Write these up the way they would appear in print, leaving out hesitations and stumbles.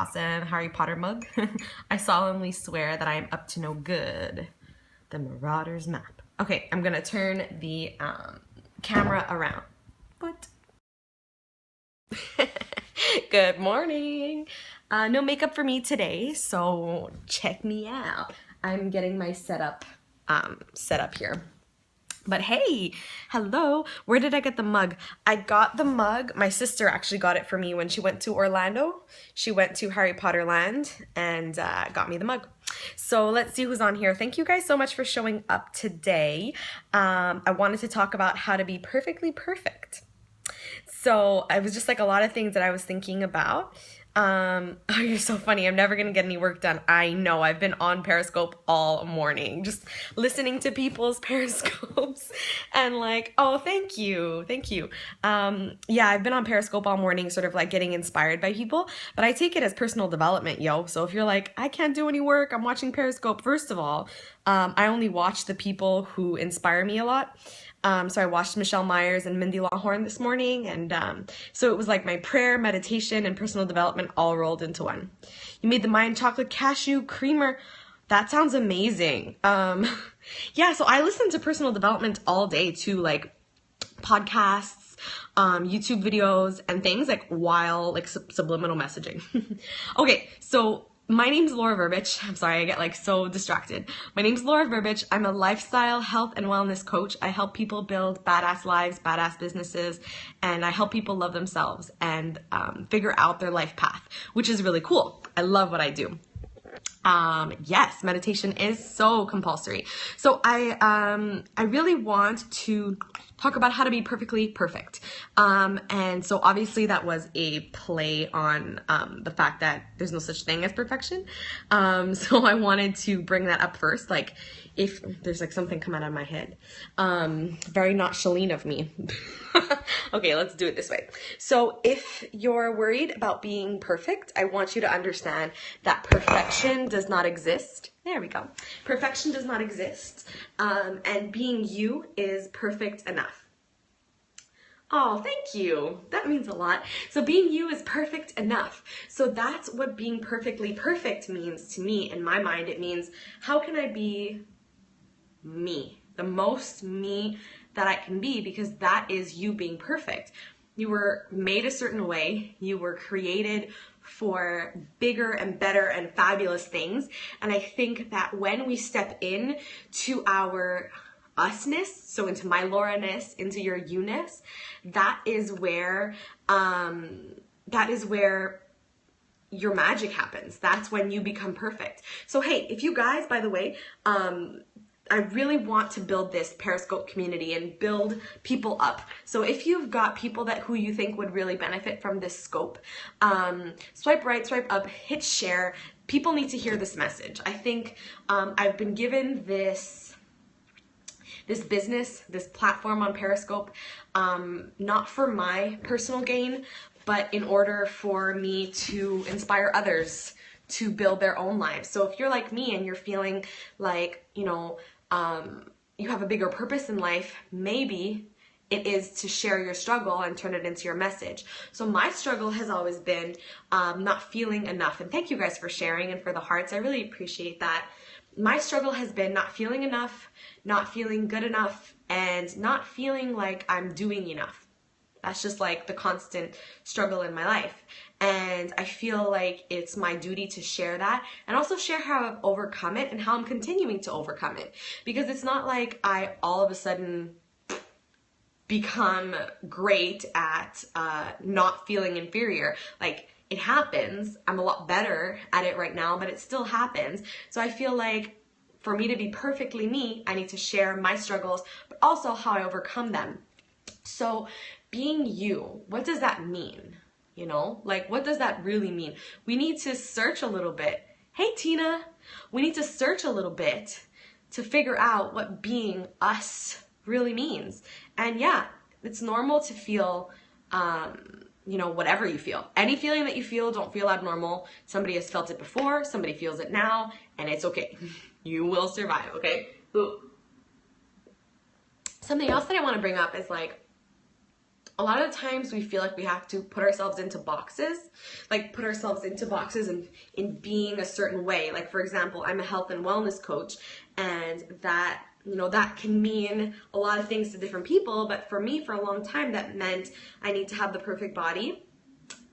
awesome Harry Potter mug. I solemnly swear that I am up to no good. The Marauder's map. Okay, I'm gonna turn the camera around. But good morning. No makeup for me today, so check me out. I'm getting my setup here. But hey, hello, where did I get the mug? I got the mug, my sister actually got it for me when she went to Orlando. She went to Harry Potter Land and got me the mug. So let's see who's on here. Thank you guys so much for showing up today. I wanted to talk about how to be perfectly perfect. So it was just like a lot of things that I was thinking about. Oh, you're so funny. I'm never going to get any work done. I know. I've been on Periscope all morning, just listening to people's Periscopes and like, oh, thank you. Thank you. Yeah, I've been on Periscope all morning, sort of like getting inspired by people, but I take it as personal development, yo. So if you're like, I can't do any work, I'm watching Periscope. First of all, I only watch the people who inspire me a lot. So I watched Michelle Myers and Mindy Longhorn this morning, and so it was like my prayer, meditation, and personal development all rolled into one. You made the Mayan chocolate cashew creamer. That sounds amazing. Yeah, so I listen to personal development all day too, like podcasts, YouTube videos, and things like while like subliminal messaging. Okay, so my name's Laura Verbich. I'm sorry, I get like so distracted. My name's Laura Verbich. I'm a lifestyle, health, and wellness coach. I help people build badass lives, badass businesses, and I help people love themselves and figure out their life path, which is really cool. I love what I do. Yes, meditation is so compulsory. So I really want to talk about how to be perfectly perfect. And so obviously that was a play on the fact that there's no such thing as perfection. So I wanted to bring that up first, like if there's like something come out of my head. Very not Shalene of me. Okay, let's do it this way. So if you're worried about being perfect, I want you to understand that perfection does not exist. There we go. Perfection does not exist. And being you is perfect enough. Oh, thank you. That means a lot. So being you is perfect enough. So that's what being perfectly perfect means to me. In my mind, it means how can I be me? The most me that I can be, because that is you being perfect. You were made a certain way. You were created for bigger and better and fabulous things. And I think that when we step in to our usness, so into my Laura-ness, into your you-ness, that is where your magic happens. That's when you become perfect. So hey, if you guys, by the way, I really want to build this Periscope community and build people up. So if you've got people who you think would really benefit from this scope, swipe right, swipe up, hit share. People need to hear this message. I think I've been given this business, this platform on Periscope, not for my personal gain, but in order for me to inspire others to build their own lives. So if you're like me and you're feeling like, you know, you have a bigger purpose in life, maybe it is to share your struggle and turn it into your message. So my struggle has always been not feeling enough. And thank you guys for sharing and for the hearts. I really appreciate that. My struggle has been not feeling enough, not feeling good enough, and not feeling like I'm doing enough. That's just like the constant struggle in my life. And I feel like it's my duty to share that and also share how I've overcome it and how I'm continuing to overcome it. Because it's not like I all of a sudden become great at not feeling inferior. Like, it happens. I'm a lot better at it right now, but it still happens. So I feel like for me to be perfectly me, I need to share my struggles, but also how I overcome them. So being you, what does that mean? You know, like, what does that really mean? We need to search a little bit. Hey, Tina, we need to search a little bit to figure out what being us really means. And yeah, it's normal to feel, you know, whatever you feel. Any feeling that you feel, don't feel abnormal. Somebody has felt it before, somebody feels it now, and it's okay. You will survive, okay? Ooh. Something else that I want to bring up is like, a lot of times we feel like we have to put ourselves into boxes, in being a certain way. Like, for example, I'm a health and wellness coach, and that, that can mean a lot of things to different people. But for me, for a long time, that meant I need to have the perfect body.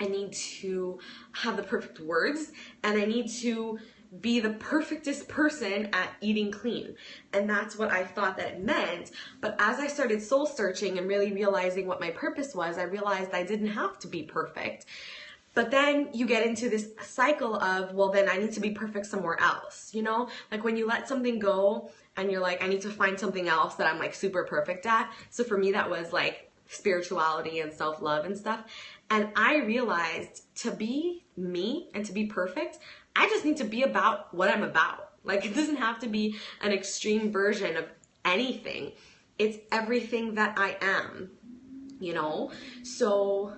I need to have the perfect words, and I need to be the perfectest person at eating clean. And that's what I thought that it meant. But as I started soul searching and really realizing what my purpose was, I realized I didn't have to be perfect. But then you get into this cycle of, well, then I need to be perfect somewhere else, Like when you let something go and you're like, I need to find something else that I'm like super perfect at. So for me, that was like spirituality and self-love and stuff. And I realized to be me and to be perfect, I just need to be about what I'm about. Like, it doesn't have to be an extreme version of anything. It's everything that I am, So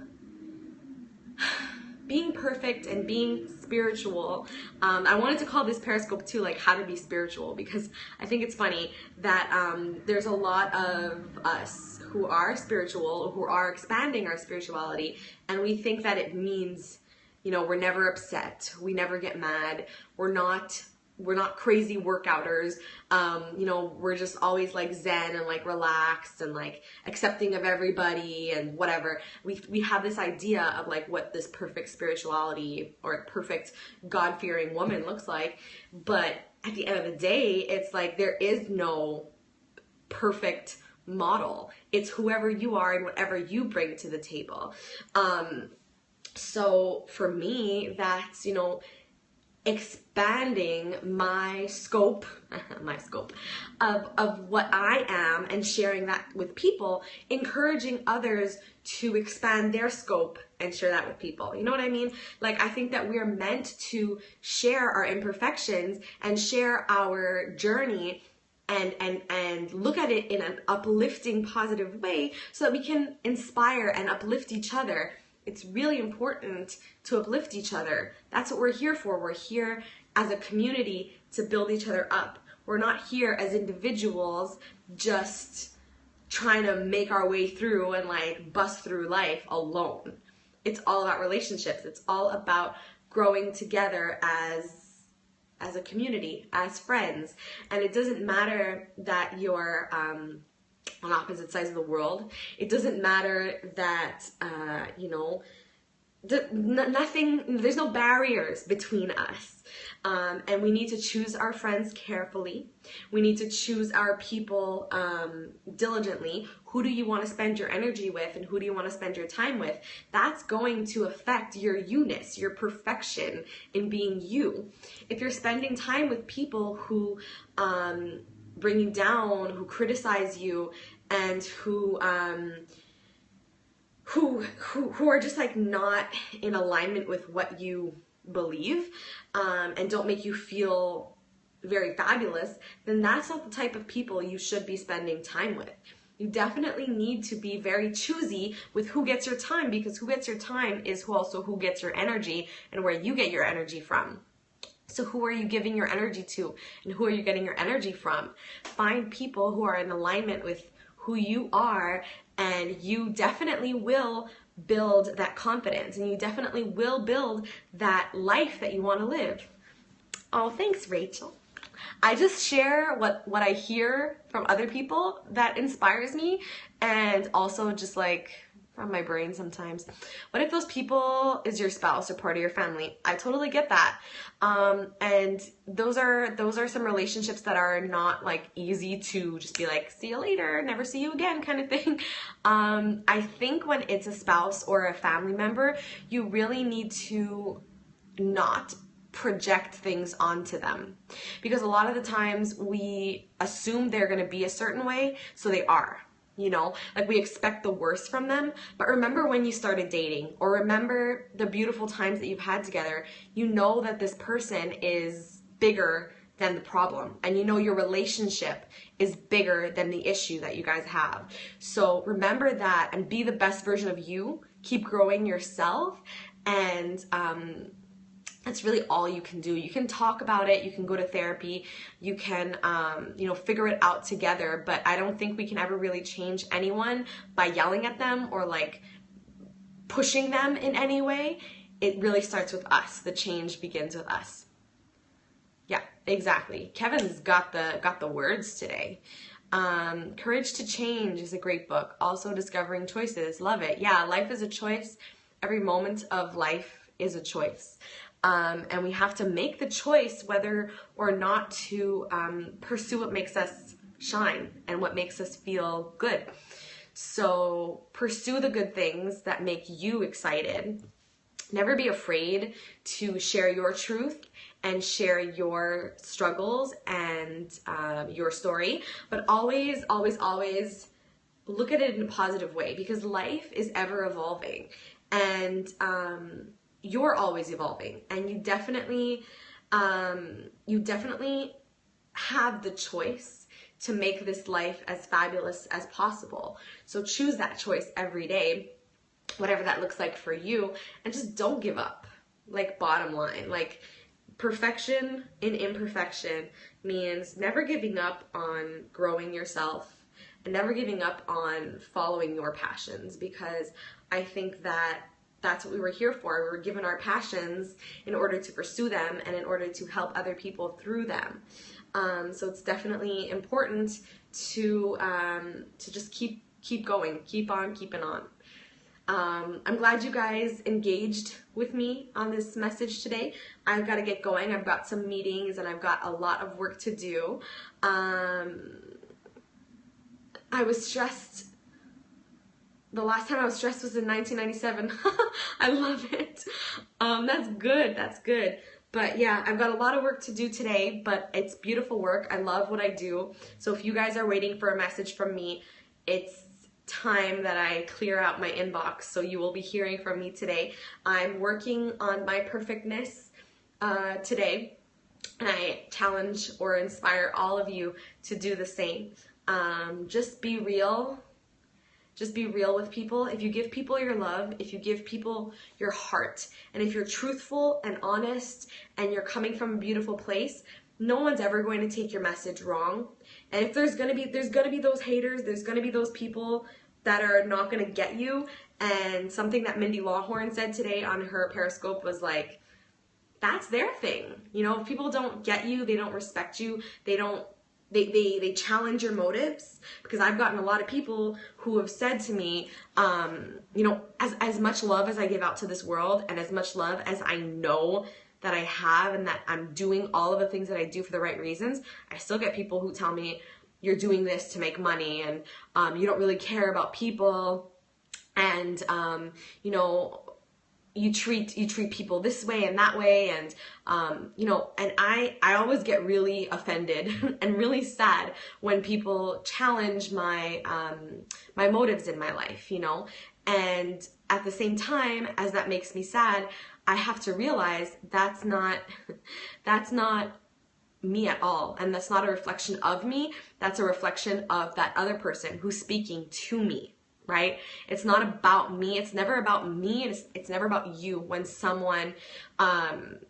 being perfect and being spiritual, I wanted to call this Periscope too, like how to be spiritual, because I think it's funny that there's a lot of us who are spiritual, who are expanding our spirituality, and we think that it means, we're never upset, we never get mad, we're not crazy workouters, we're just always like zen and like relaxed and like accepting of everybody and whatever. We have this idea of like what this perfect spirituality or perfect God-fearing woman looks like, but at the end of the day, it's like there is no perfect model. It's whoever you are and whatever you bring to the table. So for me, that's, expanding my scope of what I am and sharing that with people, encouraging others to expand their scope and share that with people. You know what I mean? Like, I think that we are meant to share our imperfections and share our journey and look at it in an uplifting, positive way so that we can inspire and uplift each other. It's really important to uplift each other. That's what we're here for. We're here as a community to build each other up. We're not here as individuals just trying to make our way through and like bust through life alone. It's all about relationships. It's all about growing together as a community, as friends. And it doesn't matter that you're on opposite sides of the world. It doesn't matter that, there's no barriers between us. And we need to choose our friends carefully. We need to choose our people diligently. Who do you want to spend your energy with and who do you want to spend your time with? That's going to affect your you-ness, your perfection in being you. If you're spending time with people who bring you down, who criticize you, and who are just like not in alignment with what you believe, and don't make you feel very fabulous, then that's not the type of people you should be spending time with. You definitely need to be very choosy with who gets your time, because who gets your time is also who gets your energy and where you get your energy from. So who are you giving your energy to, and who are you getting your energy from? Find people who are in alignment with who you are, and you definitely will build that confidence, and you definitely will build that life that you want to live. Oh, thanks, Rachel. I just share what I hear from other people that inspires me, and also just like from my brain sometimes. What if those people is your spouse or part of your family? I totally get that. And those are some relationships that are not like easy to just be like, see you later, never see you again kind of thing. I think when it's a spouse or a family member, you really need to not project things onto them, because a lot of the times we assume they're going to be a certain way, so they are. Like we expect the worst from them. But remember when you started dating, or remember the beautiful times that you've had together, you know that this person is bigger than the problem. And you know your relationship is bigger than the issue that you guys have. So remember that and be the best version of you. Keep growing yourself and That's really all you can do. You can talk about it, you can go to therapy, you can, you know, figure it out together, but I don't think we can ever really change anyone by yelling at them or like pushing them in any way. It really starts with us. The change begins with us. Yeah, exactly. Kevin's got the words today. Courage to Change is a great book. Also Discovering Choices. Love it. Yeah, life is a choice. Every moment of life is a choice. And we have to make the choice whether or not to pursue what makes us shine and what makes us feel good. So pursue the good things that make you excited. Never be afraid to share your truth and share your struggles and your story, but always, always, always look at it in a positive way, because life is ever evolving, and you're always evolving, and you definitely have the choice to make this life as fabulous as possible. So choose that choice every day, whatever that looks like for you, and just don't give up. Like, bottom line, like, perfection in imperfection means never giving up on growing yourself and never giving up on following your passions, because I think that that's what we were here for. We were given our passions in order to pursue them and in order to help other people through them. So it's definitely important to just keep going, keep on keeping on. I'm glad you guys engaged with me on this message today. I've got to get going. I've got some meetings and I've got a lot of work to do. I was stressed. The last time I was stressed was in 1997. I love it. That's good. That's good. But yeah, I've got a lot of work to do today, but it's beautiful work. I love what I do. So if you guys are waiting for a message from me, it's time that I clear out my inbox. So you will be hearing from me today. I'm working on my perfectness today, and I challenge or inspire all of you to do the same. Just be real. Just be real with people. If you give people your love, if you give people your heart, and if you're truthful and honest and you're coming from a beautiful place, no one's ever going to take your message wrong. And if there's gonna be those haters, there's gonna be those people that are not gonna get you. And something that Mindy Lawhorn said today on her Periscope was like, that's their thing. You know, if people don't get you, they don't respect you, they challenge your motives, because I've gotten a lot of people who have said to me, you know, as much love as I give out to this world, and as much love as I know that I have, and that I'm doing all of the things that I do for the right reasons, I still get people who tell me, you're doing this to make money, and you don't really care about people, and you know, you treat people this way and that way, and you know, and I always get really offended and really sad when people challenge my my motives in my life, you know. And at the same time, as that makes me sad, I have to realize that's not me at all, and that's not a reflection of me. That's a reflection of that other person who's speaking to me, right? It's not about me. It's never about me. It's never about you. When someone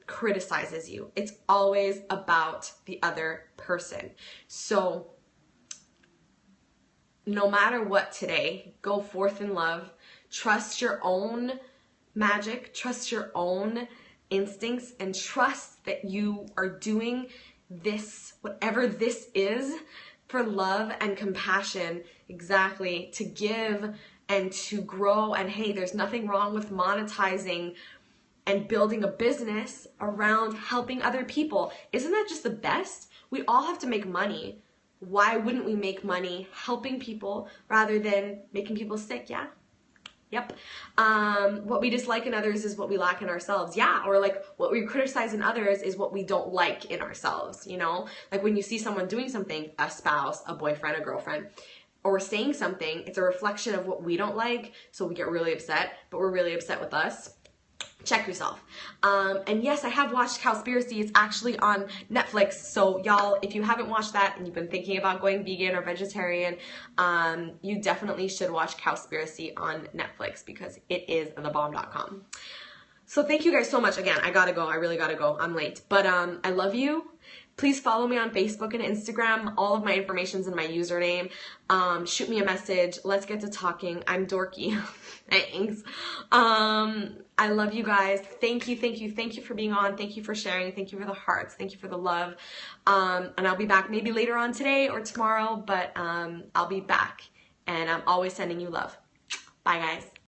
criticizes you, it's always about the other person. So no matter what today, go forth in love. Trust your own magic, trust your own instincts, and trust that you are doing this, whatever this is, for love and compassion, exactly, to give and to grow. And hey, there's nothing wrong with monetizing and building a business around helping other people. Isn't that just the best? We all have to make money. Why wouldn't we make money helping people rather than making people sick? Yeah. Yep. What we dislike in others is what we lack in ourselves. Yeah. Or like what we criticize in others is what we don't like in ourselves, you know? Like when you see someone doing something, a spouse, a boyfriend, a girlfriend, or saying something, it's a reflection of what we don't like. So we get really upset, but we're really upset with us. Check yourself. And yes, I have watched Cowspiracy. It's actually on Netflix. So y'all, if you haven't watched that and you've been thinking about going vegan or vegetarian, you definitely should watch Cowspiracy on Netflix, because it is thebomb.com. So thank you guys so much. Again, I gotta go. I really gotta go. I'm late. But I love you. Please follow me on Facebook and Instagram. All of my information's in my username. Shoot me a message. Let's get to talking. I'm dorky. Thanks. I love you guys. Thank you, thank you, thank you for being on. Thank you for sharing. Thank you for the hearts. Thank you for the love. And I'll be back maybe later on today or tomorrow, but I'll be back. And I'm always sending you love. Bye, guys.